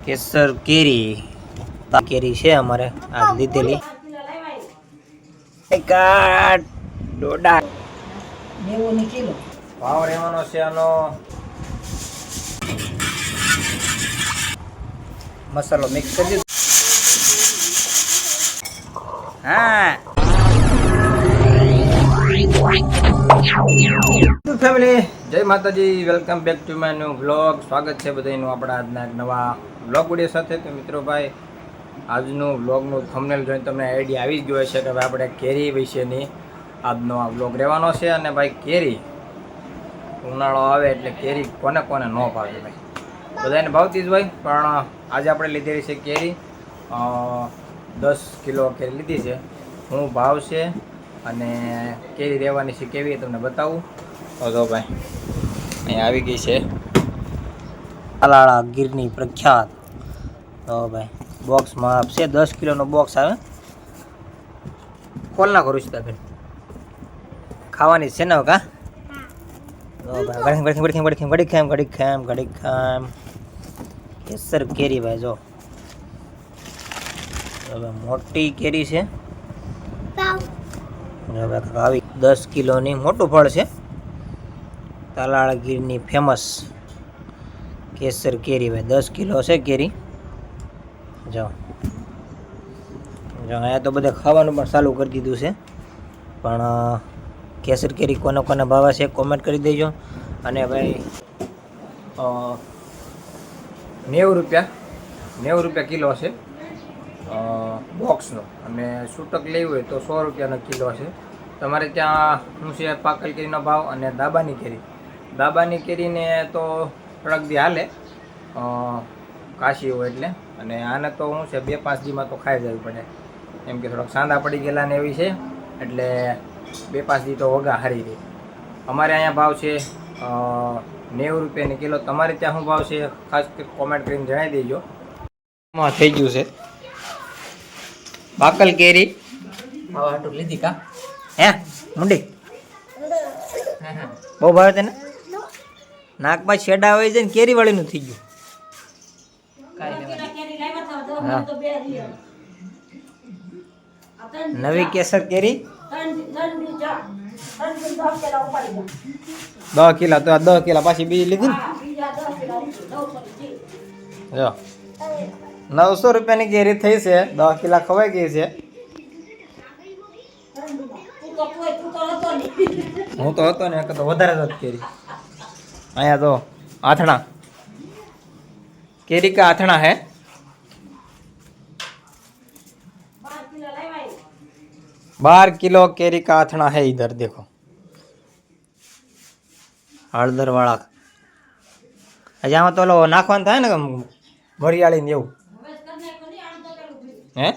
કેસર કેરી કેરી છે અમારે આજ લીધેલી એકાદ દોડા કિલો ભાવ રહેવાનો છે આનો મસાલો મિક્સ કરી દીધો હા ફેમિલી જય માતાજી welcome back to my new vlog સ્વાગત છે બધાનું આપણા આજના એક નવા વ્લોગ વિડીયો સાથે તો મિત્રો ભાઈ આજનું વ્લોગનું થંબનેલ જોઈને તમને આઈડિયા આવી જ ગયો છે કે ભાઈ આપણે કેરી વિશેની આજનો આ વ્લોગ રહેવાનો છે અને ભાઈ કેરી ઉનાળો આવે એટલે કેરી કોને કોને ન ભાવે ભાઈ બધાને ભાવતી જ હોય પણ આજે આપણે લીધેલી છે કેરી 10 કિલો કેરી લીધી છે શું ભાવ છે અને કેરી રહેવાની છે કેવી તમને બતાવું તો ભાઈ અહીંયા આવી ગઈ છે તાલાળા ગીરની પ્રખ્યાત તો ભાઈ બોક્સમાં આપશે 10 કિલોનો બોક્સ આવે ખોલ ના કરું છું બેન ખાવાની છે ને કા તો ભાઈ ઘડી ખામ કેસર કેરી ભાઈ જો હવે મોટી કેરી છે આવી 10 કિલોની મોટું ફળ છે તાલાળા ગીરની ફેમસ કેસર કેરી ભાઈ 10 કિલો છે કેરી જો અહીંયા તો બધે ખાવાનું પણ ચાલુ કરી દીધું છે પણ કેસર કેરી કોને કોને ભાવે છે કોમેન્ટ કરી દેજો અને ભાઈ 90 રૂપિયા કિલો છે બોક્સનો અને છૂટક લેવું હોય તો 100 રૂપિયાનો કિલો છે તમારે ત્યાં શું છે પાકલ કેરીનો ભાવ અને દાબાની કેરીને તો થોડાક દી હાલે કાશી હોય એટલે અને આને તો શું છે 2-5 દીમાં તો ખાઈ જવી પડે એમ કે થોડાક સાંદા પડી ગયેલા ને એવી છે એટલે 2-5 દી તો વગા હારી રહી અમારે અહીંયા ભાવ છે 90 રૂપિયાની કિલો તમારે ત્યાં શું ભાવ છે ખાસ કોમેન્ટ કરીને જણાવી દેજો થઈ ગયું છે પાકલ કેરી આવા હાટું લીધી કા હે મુંડી બહુ ભાવે તને નાકમાં છેડા હોય છે ને કેરી વાળીનું થઈ ગયું નવી કેસર કેરી 10 કિલા તો 10 કિલા પાછી બીજી લીધી ને જો 900 રૂપિયાની કેરી થઈ છે 10 કિલા ખવાઈ ગઈ છે હું તો હતો ને તો વધારે જ કેરી અહીંયા તો આથણા केरी का आथना है 12 किलो केरी का आथना है इधर देखो हळदर वाला अजा में तो लो नाखवान था ने मरियाળી ને એવું હે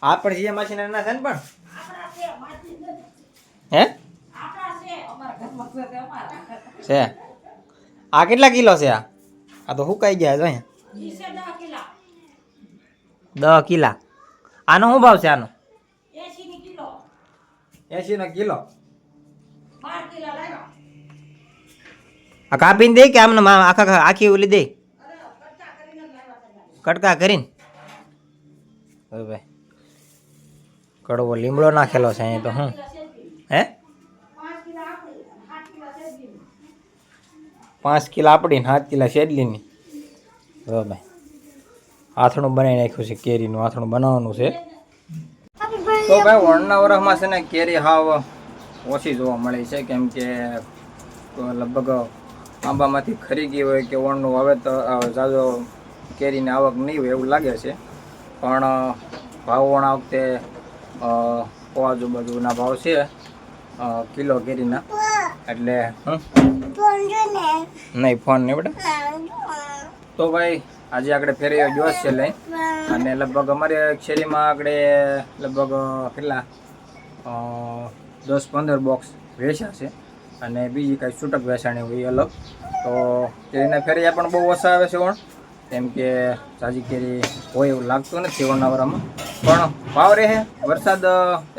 આ પણ જે મશીન ના છે ને પણ હે છે આ કેટલા કિલો છે આ તો હુકાઈ ગયા છે અહીંયા 10 કિલા આનો શું ભાવ છે આનો 80 નો કિલો 12 કિલો લાવ્યો આ કાપીને દે કે આમને આખી ઓલી દે કટકા કરીને હવે ભાઈ કડવો લીમડો નાખેલો છે અહીં તો હું હે 5 કિલો આપડી ને 7 કિલા શેડલીની હવે ભાઈ આથણું બનાવી નાખ્યું છે કેરીનું આથણું બનાવવાનું છે તો ભાઈ વણના વરસમાં છે ને કેરી હાવ ઓછી જોવા મળે છે કેમ કે લગભગ આંબામાંથી ખરી ગઈ હોય કે વણનું હવે તો જાજો કેરીની આવક નહીં હોય એવું લાગે છે પણ ભાવ વણ આ વખતે આજુબાજુના ભાવ છે કિલો કેરીના એટલે નહીં ફોન નહીં બેટા તો ભાઈ આજે આપણે ફેરી જોશ છે લઈ અને લગભગ અમારે શેરીમાં આપણે લગભગ કેટલા 10-15 બોક્સ વેચ્યા છે અને બીજી કાંઈ છૂટક વેચાણી હોય અલગ તો કેરીના ફેરિયા પણ બહુ ઓછા આવે છે વણ કેમ કે સાજી કેરી હોય એવું લાગતું નથી વણનાવરામાં પણ ભાવ રહે વરસાદ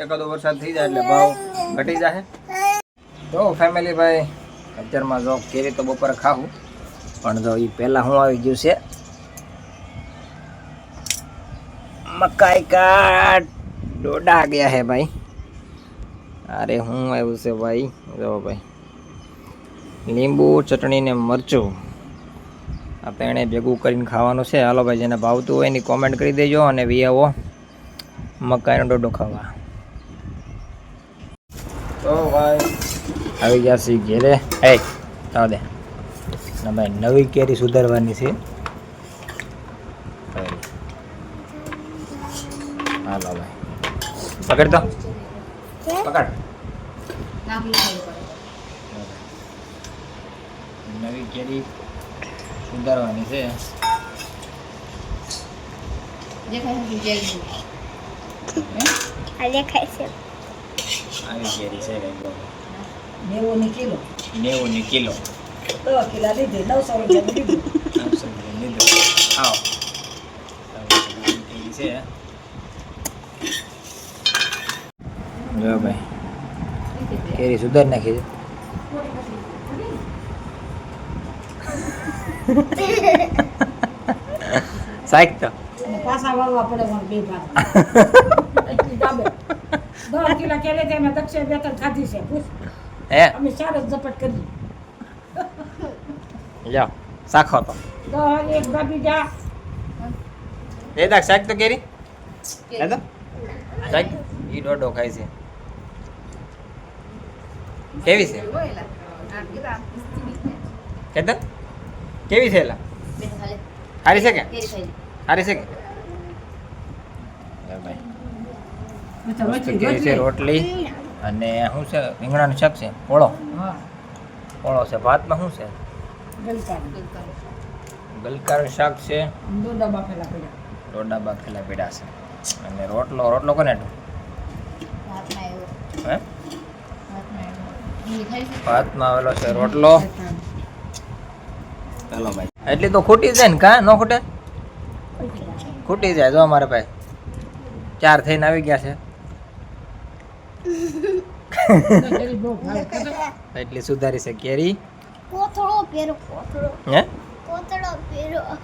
એકાદો વરસાદ થઈ જાય એટલે ભાવ ઘટી જાય તો ફેમિલી ભાઈ અત્યારમાં જો કેરી તો બપોરે ખાવું પણ જો એ પહેલાં હું આવી ગયું છે मकाई का डोडा गया है भाई. अरे હું આવ્યું છે ભાઈ, જો ભાઈ લીંબુ ચટણી ને મરચું આ તેણે ભેગું કરીને ખાવાનું છે. હાલો ભાઈ, જેને ભાવતું હોય એની કોમેન્ટ કરી દેજો અને વી આવો મકાઈનો ડોડો ખાવા. તો ભાઈ આવી ગયા છે ઘેરે. એ આવ દે ના ભાઈ, નવી કેરી સુધારવાની છે. હાલો ભાઈ, પકડ તો પકડ. નવી કેરી સુધારવાની છે. આવી કેરી છે 90 કિલો. 90 કિલો. 10 કિલો લીધી, 900 રૂપિયા લીધું. આવો કેરી છે. જો ભાઈ કેરી સુધાર નાખી છે. સાઈક તો અને પાછા વાળવા પડે મને બે ભાગ. એટલી દાબે 10 કિલો કેરી તે મેં દક્ષિણ બેતર ખાધી છે. પૂછ, હે અમે ચાર જ ઝપટ કરી. જાઓ સાખો તો 10 એક ભાભી જા. એ દાક સાઈક તો કેરી હે તો સાઈક ઈ ડોડો ખાય છે. કેવી છે કેતન? કેવી છે? એલા સારી છે કે? સારી છે કે? ભાઈ મસ્ત કેરી છે. રોટલી અને શું છે? રીંગણાનું શાક છે. પોળો હા, પોળો છે. ભાતમાં શું છે? ગલકા ગલકાનું શાક છે. દોડા બાફેલા પડ્યા. ડોડા બાફેલા પીડા છે. અને રોટલો રોટલો કોને હે? ભાતમાં આવેલો છે રોટલો. ચાલો ભાઈ, એટલી તો ખૂટી જાય ને? કા ન ખૂટે? ખૂટી જાય. જો અમારે ભાઈ 4 થઈને આવી ગયા છે. એટલી સુધારી છે કેરી. હે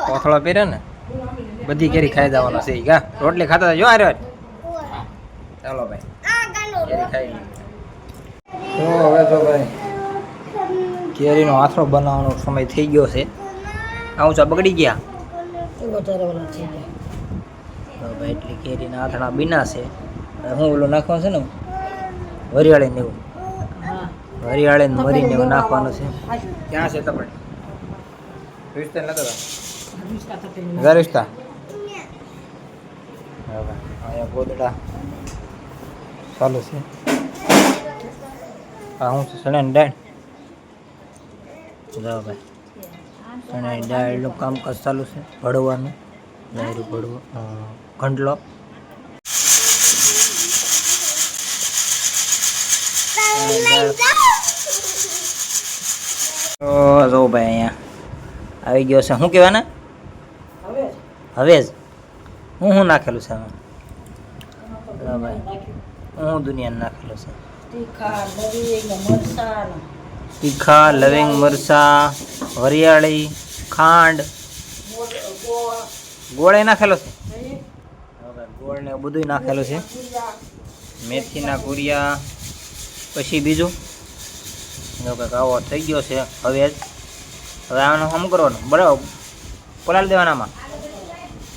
કોથળો પહેરે ને બધી કેરી ખાઈ જવાનો છે. કા રોટલી ખાતા જો આ રહ્યો. ચાલો ભાઈ કેરી ખાઈ. તો હવે તો ભાઈ કેરીનો આથરો બનાવવાનો સમય થઈ ગયો છે. આવું છે બગડી ગયા તો ભાઈ એટલી કેરીના આથણા બીના છે. હું ઓલું નાખવાનું છે ને વરિયાળી ને એવું, વરિયાળી ને મરીને એવું નાખવાનું છે. ક્યાં છે તમે? રિશ્તા નતો ઘર રિશ્તા. અહીંયા ગોદડા ચાલુ છે. હા હું છે ચણાની દાળ. જાઓ ભાઈ ચણાની દાળનું કામકાજ ચાલુ છે. ભળવાનું દાયરું ભળવું ઘંટલો. તો જો ભાઈ અહીંયા આવી ગયો છે. શું કહેવાના? હવે જ હું નાખેલું છે આમાં? ભાઈ હું દુનિયાને નાખેલું છે. તીખા લવિંગ મરચા વરિયાળી ખાંડ ગોળ નાખેલો છે. ગોળ ને બધું નાખેલું છે. મેથીના કુરિયા પછી બીજું જો કંઈક આવો થઈ ગયો છે. હવે આનું શું કરવાનું? બરાબર પલાળી દેવાનામાં.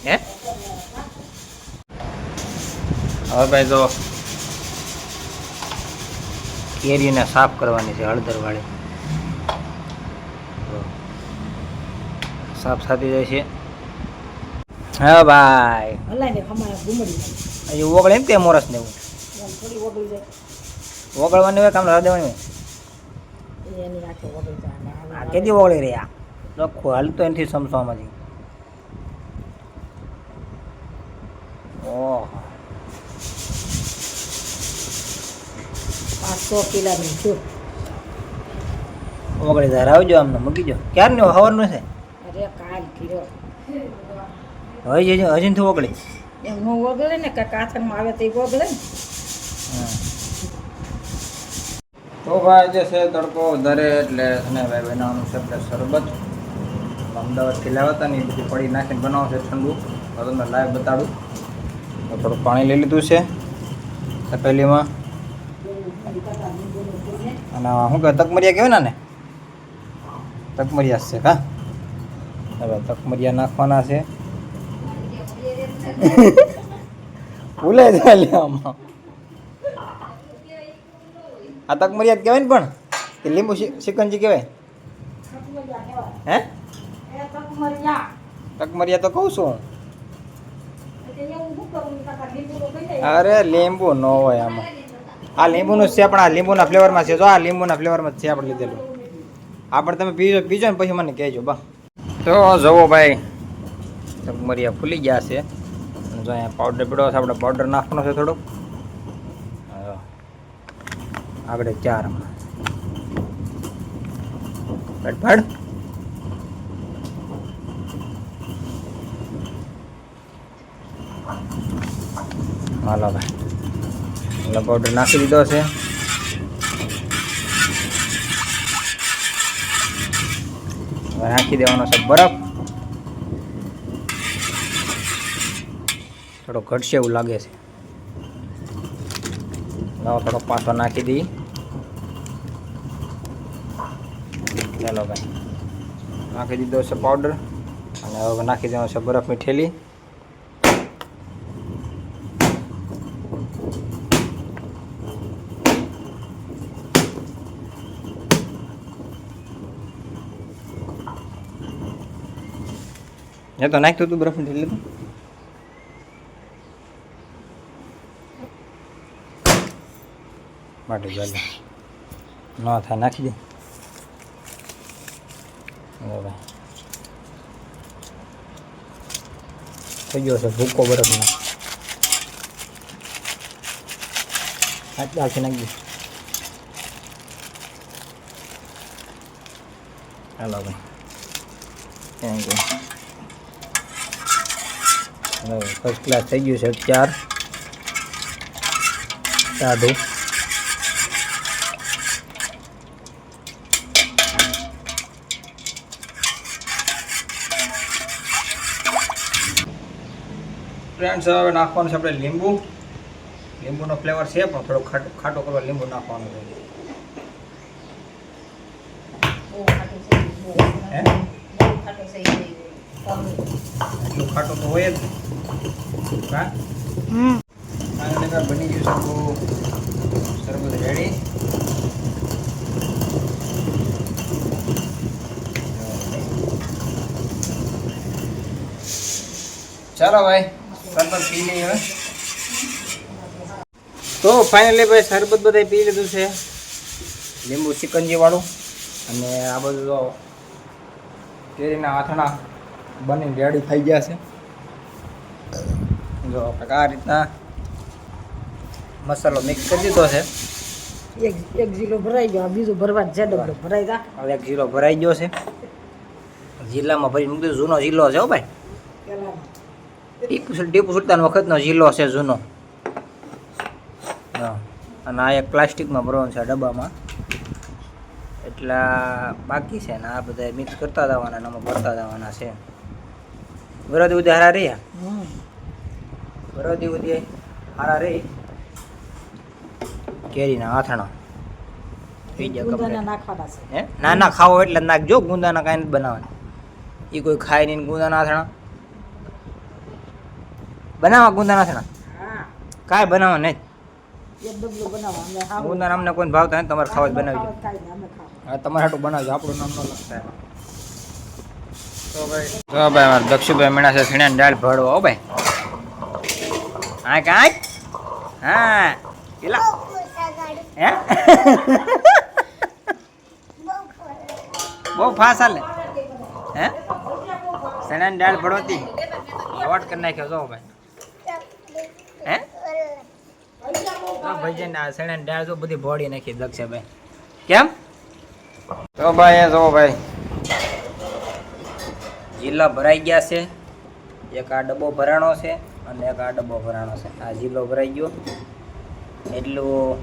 હે હવે ભાઈ જો કેરીને સાફ કરવાની છે હળદરવાળી. સાફ થતી જાય છે. હા ભાઈ હજી ઓગળે એમ કે મોરસ ને એવું ઓગળવાની હોય કામ રાહ દેવાની હોય. આ કેદી ઓગળી રહ્યા લખો હાલતો એનાથી સમસવામાંથી. ઓહો 500 કિલોની છું. ઓગળી ધાર આવજો આમને મૂકી દો. ક્યારનું હવારનું છે? અરે કાલ કીરો હજી હજી ઓગળી એમ નો ઓગળે ને કે કાથરમાં આવે તો એ ઓગળે ને. તો ભાઈ જે છે તડકો વધારે એટલે અને ભાઈ બનાવવાનું છે આપણે શરબત. અમદાવાદથી લાવ્યા હતા ને એ બધી પડી નાખીને બનાવો છે ઠંડુ. તો તમને લાઈવ બતાડું. થોડું પાણી લઈ લીધું છે તપેલીમાં. અને શું કહે તકમરિયા કહેવાય ને તકમરિયા છે કા. હવે તકમરિયા નાખવાના છે. ભૂલાઈ જાય લે આમાં. આ તકમરિયા જ કહેવાય ને પણ કે લીંબુ શિકંજી કહેવાય હે? તકમરિયા તો કહું છું. અરે લીંબુ ન હોય આમાં. આ લીંબુનું છે પણ આ લીંબુના ફ્લેવરમાં છે. જો આ લીંબુના ફ્લેવરમાં જ છે આપણે લીધેલું. આ પણ તમે પીજો ને પછી મને કહેજો બા. તો જુઓ ભાઈ તકમરિયા ફૂલી ગયા છે. જો અહીંયા પાવડર પીડો છે. આપણે પાવડર નાખવાનો છે થોડુંક. આગળ 4 ફટ હાલો ભાઈ એટલે પાવડર નાખી દીધો છે. હવે નાખી દેવાનો છે બરફ. થોડો ઘટશે એવું લાગે છે. થોડો પાછો નાખી દઈએ. ચાલો ભાઈ નાખી દીધો છે પાવડર. અને હવે નાખી દેવાનો છે બરફની ઠેલી. એ તો નાખતું હતું બરફની ઠેલી. માટે ચાલો ન થાય નાખી દે. થઈ ગયો છે ભૂકો બરફનો. આટલાથી નાખી દે. હાલો ભાઈ થેન્ક યુ. હવે ફર્સ્ટ ક્લાસ થઈ ગયું છે. 4 ટાઢું. ફ્રેન્ડ્સ હવે નાખવાનું છે આપણે લીંબુ. લીંબુનો ફ્લેવર છે પણ થોડો ખાટો કરવા લીંબુ નાખવાનું છે. એટલું ખાટું તો હોય જ હા. બની ગયું છે શરબત રેડી. ચાલો ભાઈ શરબત પી લઈએ હવે. તો ફાઇનલી ભાઈ શરબત બધા પી લીધું છે લીંબુ શિકંજી વાળું. અને આ બધું તો કેરીના આથણા બનીને રેડી થઈ ગયા છે. જો આ રીતના મસાલો મિક્સ કરી દીધો છે. એક જીલો ભરાઈ ગયો. બીજું ભરવા છે. ડબલો ભરાઈ જા. હવે 1 જીલો ભરાઈ ગયો છે. જિલ્લામાં ભરી મૂકી જૂનો જિલ્લો છે હો ભાઈ. ટીપુ સુલતાન વખતનો જિલ્લો છે જૂનો. અને આ એક પ્લાસ્ટિકમાં ભરવાનું છે ડબ્બામાં. એટલા બાકી છે ને આ બધા મિક્સ કરતા જવાના. આમાં ભરતા જવાના છે. બરોદી ઉદય હારા રહ્યા. બરોદી ઉદય હારા રહી. કેરીના આથણા થઈ ગયા. ના ના ખાવો એટલે નાખજો. ગુંદાના કાંઈ નથી બનાવવાના. એ કોઈ ખાય નહીં. ગુંદાના આથણા બનાવવા. ગુંદાના આથણા કાંઈ બનાવવા નહીં. ગુંદાના અમને કોઈ ભાવતા નહીં. તમારે ખાવા જ બનાવજો. હા તમારે હાટું બનાવજો. આપણું નામ ન લખતા. તો ભાઈ અમારે દક્ષુભાઈ મીણા છે. સીણા દાળ ભળવો હો ભાઈ. હા કાંઈ હા પેલા હે બહુ ફાસ હાલે હે. સીણા દાળ ભળવતી વોટ કરી નાખ્યો જો ભાઈ હે. ભાઈ ના સીણા દાળ જો બધી ભોળી નાખી દક્ષભાઈ. કેમ તો ભાઈ જો ભાઈ જિલ્લા ભરાઈ ગયા છે. એક આ ડબ્બો ભરાણો છે અને એક આ ડબ્બો ભરાણો છે. આ જિલ્લો ભરાઈ ગયો એટલું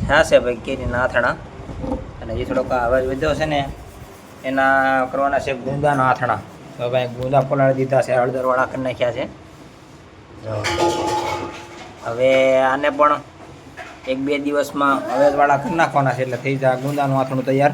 થશે ભાઈ કેરીના આથણા. અને જે થોડોક અવાજ વધ્યો છે ને એના કરવાના છે ગુંદાના આથણા. તો ભાઈ ગુંદા ફોલાડી દીધા છે. હળદરવાળા કરી નાખ્યા છે. હવે આને પણ 1-2 દિવસમાં હવેવાળા કરી નાખવાના છે એટલે થઈ જાય ગુંદાનું આથણું તૈયાર.